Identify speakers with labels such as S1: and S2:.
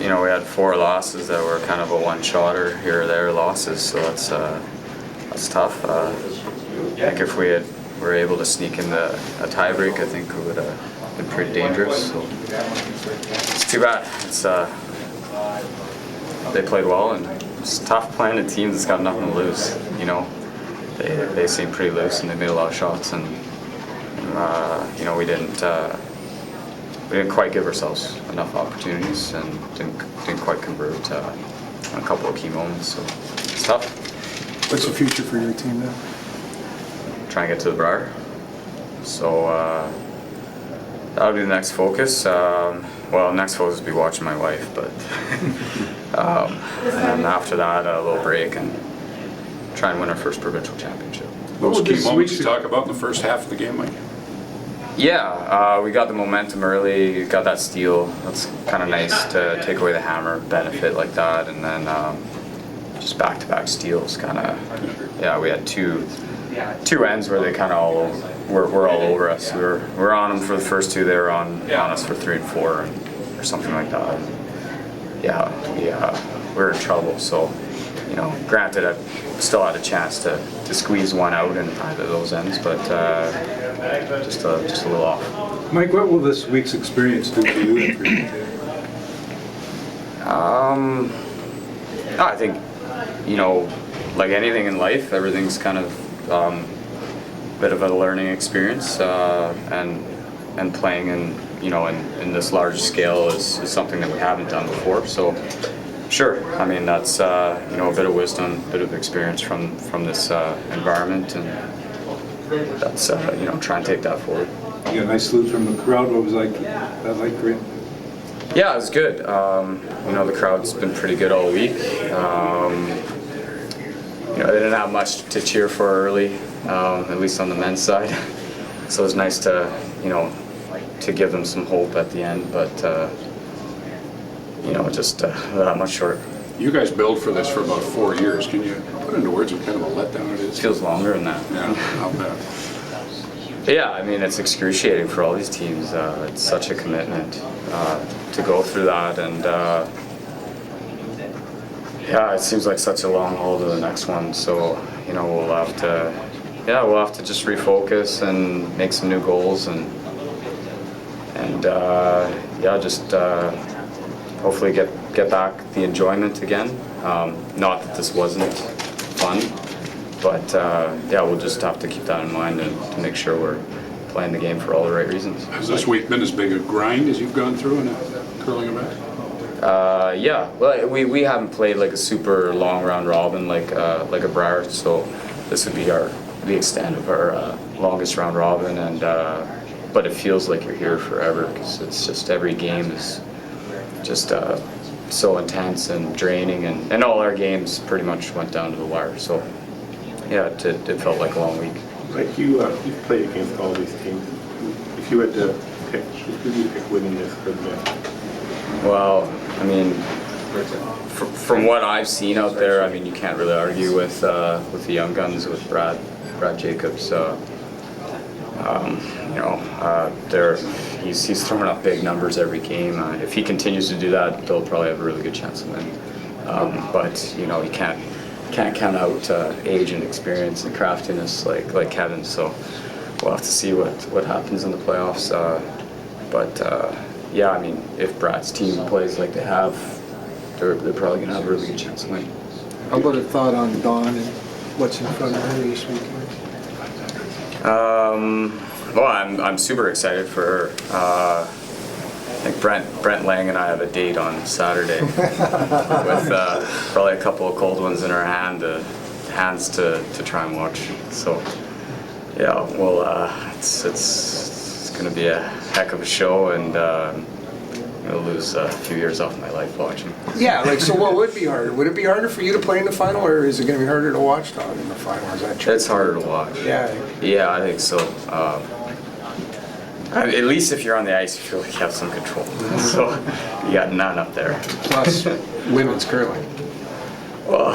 S1: you know, we had 4 losses that were kind of a one-shotter here or there losses, so that's tough. I think if we were able to sneak in a tiebreak, I think it would have been pretty dangerous. So it's too bad. They played well, and it's tough playing a team that's got nothing to lose. You know, they seemed pretty loose, and they made a lot of shots, and you know, we didn't quite give ourselves enough opportunities, and didn't quite convert on a couple of key moments. So it's tough.
S2: What's the future for your team now?
S1: Try and get to the Brier. So that'll be the next focus. Well, next focus will be watching my wife, but and then after that, a little break and try and win our first provincial championship.
S3: Those key moments you talk about in the first half of the game, Mike?
S1: Yeah, we got the momentum early, got that steal. That's kind of nice to take away the hammer benefit like that, and then just back-to-back steals. Kind of, yeah, we had two ends where they kind of were all over us. We were on them for the first 2. They were on us for 3 and 4, or something like that. Yeah, we were in trouble. So, you know, granted, I still had a chance to squeeze one out in either of those ends, but just a little off.
S2: Mike, what will this week's experience do for you and for your team?
S1: I think, you know, like anything in life, everything's kind of bit of a learning experience, and playing in this large scale is something that we haven't done before. So sure, I mean, that's you know, a bit of wisdom, a bit of experience from this environment, and that's you know, try and take that forward.
S2: You got a nice salute from the crowd. What was that like for you?
S1: Yeah, it was good. You know, the crowd's been pretty good all week. You know, they didn't have much to cheer for early, at least on the men's side. So it was nice to, you know, to give them some hope at the end, but you know, just that much short.
S3: You guys built for this for about 4 years. Can you put into words what kind of a letdown it is?
S1: It feels longer than that.
S3: Yeah, I'll bet.
S1: Yeah, I mean, it's excruciating for all these teams. It's such a commitment to go through that, and yeah, it seems like such a long haul to the next one. So, you know, we'll have to just refocus and make some new goals, and yeah, just hopefully get back the enjoyment again. Not that this wasn't fun, but yeah, we'll just have to keep that in mind and to make sure we're playing the game for all the right reasons.
S3: Has this week been as big a grind as you've gone through in a curling event?
S1: Yeah, well, we haven't played like a super long round robin like a Brier, so this would be the extent of our longest round robin, and but it feels like you're here forever, because it's just every game is just so intense and draining, and all our games pretty much went down to the wire. So yeah, it felt like a long week.
S4: Like you've played against all these teams. If you had to pick, who do you pick winning this for the?
S1: Well, I mean, from what I've seen out there, I mean, you can't really argue with the young guns, with Brad Jacobs. You know, he's throwing up big numbers every game. If he continues to do that, they'll probably have a really good chance of winning. But you know, you can't count out age and experience and craftiness like Kevin. So we'll have to see what happens in the playoffs. But yeah, I mean, if Brad's team plays like they have, they're probably going to have a really good chance of winning.
S2: How about a thought on Dawn and what's in front of her this weekend?
S1: Well, I'm super excited for her. I think Brent Lang and I have a date on Saturday with probably a couple of cold ones in our hands to try and watch. So yeah, well, it's going to be a heck of a show, and I'm going to lose a few years off my life watching.
S2: Yeah, like, so what would be harder? Would it be harder for you to play in the final, or is it going to be harder to watch Dawn in the final? Is that true?
S1: It's harder to watch. Yeah, I think so. At least if you're on the ice, you feel like you have some control. So you got none up there.
S2: Plus women's curling.
S1: Well,